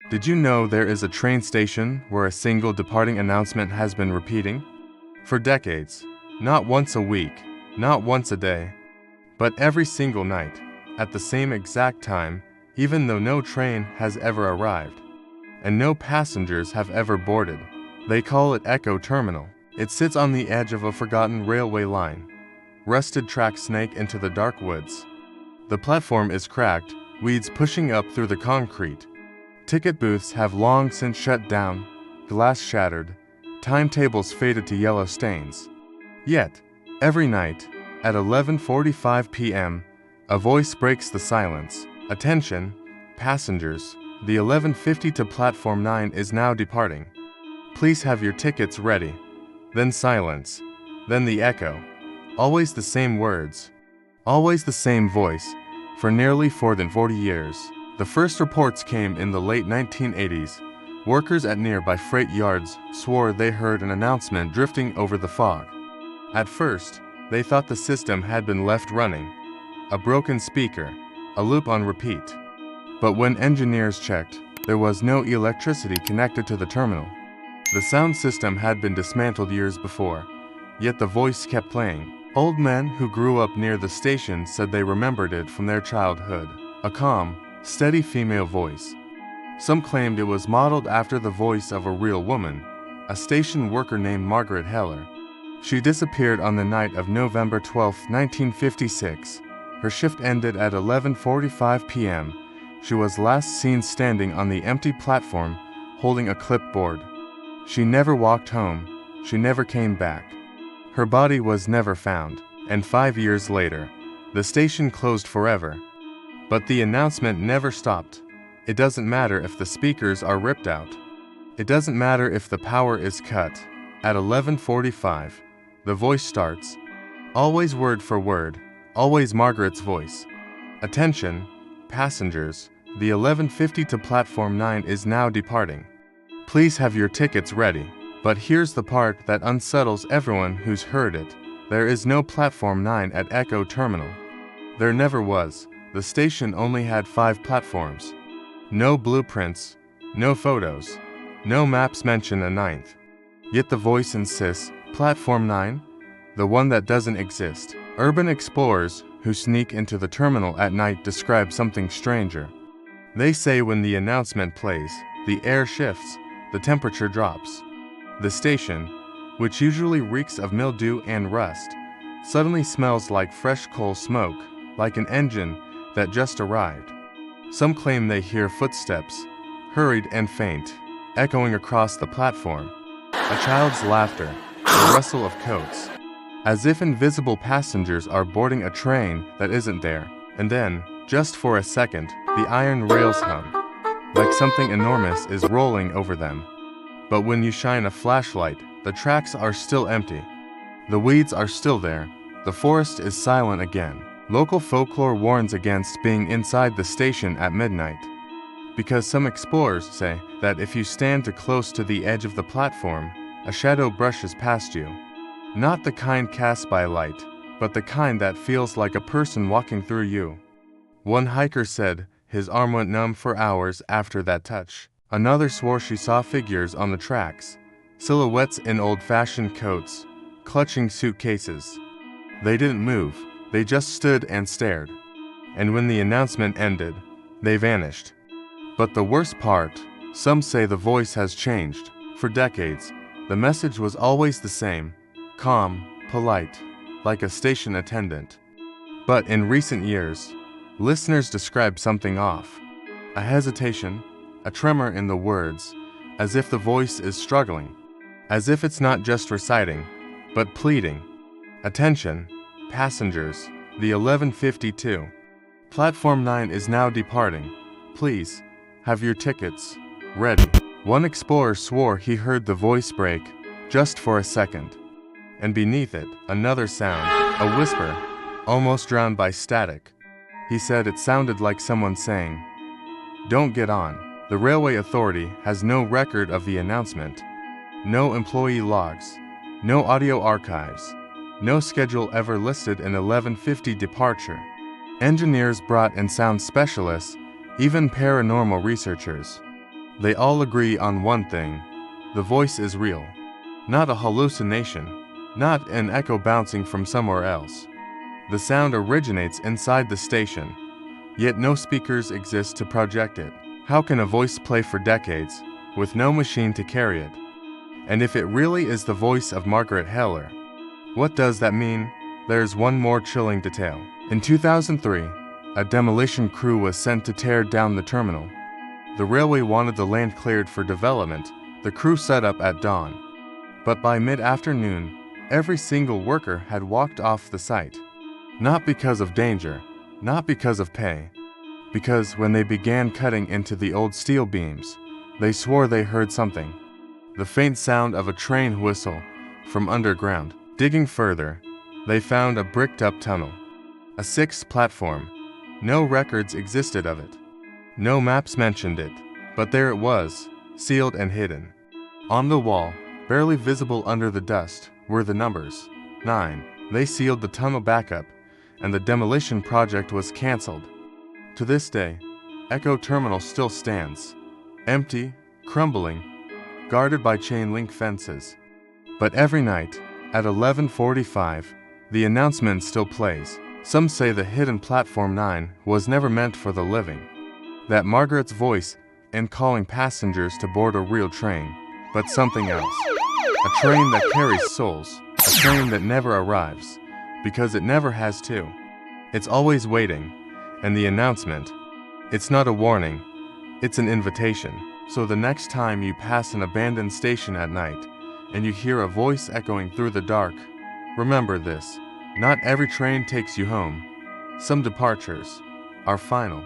Did you know there is a train station where a single departing announcement has been repeating? For decades, not once a week, not once a day, but every single night, at the same exact time, even though no train has ever arrived, and no passengers have ever boarded. They call it Echo Terminal. It sits on the edge of a forgotten railway line. Rusted tracks snake into the dark woods. The platform is cracked, weeds pushing up through the concrete. Ticket booths have long since shut down, glass shattered, timetables faded to yellow stains. Yet, every night, at 11:45 p.m., a voice breaks the silence. Attention, passengers, the 11:50 to Platform 9 is now departing. Please have your tickets ready. Then silence, then the echo. Always the same words, always the same voice, for nearly more than 40 years. The first reports came in the late 1980s. Workers at nearby freight yards swore they heard an announcement drifting over the fog. At first, they thought the system had been left running, a broken speaker, a loop on repeat. But when engineers checked, there was no electricity connected to the terminal. The sound system had been dismantled years before, yet the voice kept playing. Old men who grew up near the station said they remembered it from their childhood, a calm, steady female voice. Some claimed it was modeled after the voice of a real woman, a station worker named Margaret Heller. She disappeared on the night of November 12, 1956. Her shift ended at 11:45 p.m. She was last seen standing on the empty platform, holding a clipboard. She never walked home. She never came back. Her body was never found, and 5 years later, the station closed forever. But the announcement never stopped. It doesn't matter if the speakers are ripped out. It doesn't matter if the power is cut. At 11:45, the voice starts. Always word for word, always Margaret's voice. Attention, passengers, the 11:50 to Platform 9 is now departing. Please have your tickets ready. But here's the part that unsettles everyone who's heard it. There is no Platform 9 at Echo Terminal. There never was. The station only had 5 platforms. No blueprints, no photos, no maps mention a 9th. Yet the voice insists, Platform 9? The one that doesn't exist. Urban explorers who sneak into the terminal at night describe something stranger. They say when the announcement plays, the air shifts, the temperature drops. The station, which usually reeks of mildew and rust, suddenly smells like fresh coal smoke, like an engine that just arrived. Some claim they hear footsteps, hurried and faint, echoing across the platform. A child's laughter, the rustle of coats, as if invisible passengers are boarding a train that isn't there. And then, just for a second, the iron rails hum, like something enormous is rolling over them. But when you shine a flashlight, the tracks are still empty. The weeds are still there. The forest is silent again. Local folklore warns against being inside the station at midnight, because some explorers say that if you stand too close to the edge of the platform, a shadow brushes past you. Not the kind cast by light, but the kind that feels like a person walking through you. One hiker said his arm went numb for hours after that touch. Another swore she saw figures on the tracks, silhouettes in old-fashioned coats, clutching suitcases. They didn't move, they just stood and stared. And when the announcement ended, they vanished. But the worst part, some say the voice has changed. For decades, the message was always the same, calm, polite, like a station attendant. But in recent years, listeners describe something off. A hesitation, a tremor in the words, as if the voice is struggling, as if it's not just reciting, but pleading. Attention, passengers, the 11:52. Platform 9 is now departing. Please, have your tickets ready. One explorer swore he heard the voice break, just for a second. And beneath it, another sound, a whisper, almost drowned by static. He said it sounded like someone saying, "Don't get on." The railway authority has no record of the announcement. No employee logs, no audio archives, no schedule ever listed in 11:50 departure. Engineers brought in sound specialists, even paranormal researchers. They all agree on one thing: the voice is real. Not a hallucination, not an echo bouncing from somewhere else. The sound originates inside the station, yet no speakers exist to project it. How can a voice play for decades, with no machine to carry it? And if it really is the voice of Margaret Heller, what does that mean? There's one more chilling detail. In 2003, a demolition crew was sent to tear down the terminal. The railway wanted the land cleared for development. The crew set up at dawn. But by mid-afternoon, every single worker had walked off the site. Not because of danger, not because of pay, because when they began cutting into the old steel beams, they swore they heard something. The faint sound of a train whistle from underground. Digging further, they found a bricked-up tunnel. A 6th platform. No records existed of it. No maps mentioned it, but there it was, sealed and hidden. On the wall, barely visible under the dust, were the numbers 9. They sealed the tunnel back up, and the demolition project was cancelled. To this day, Echo Terminal still stands, empty, crumbling, guarded by chain-link fences. But every night, at 11:45, the announcement still plays. Some say the hidden Platform 9 was never meant for the living. That Margaret's voice in calling passengers to board a real train, but something else. A train that carries souls, a train that never arrives, because it never has to. It's always waiting, and the announcement, it's not a warning, it's an invitation. So the next time you pass an abandoned station at night, and you hear a voice echoing through the dark, remember this: not every train takes you home. Some departures are final.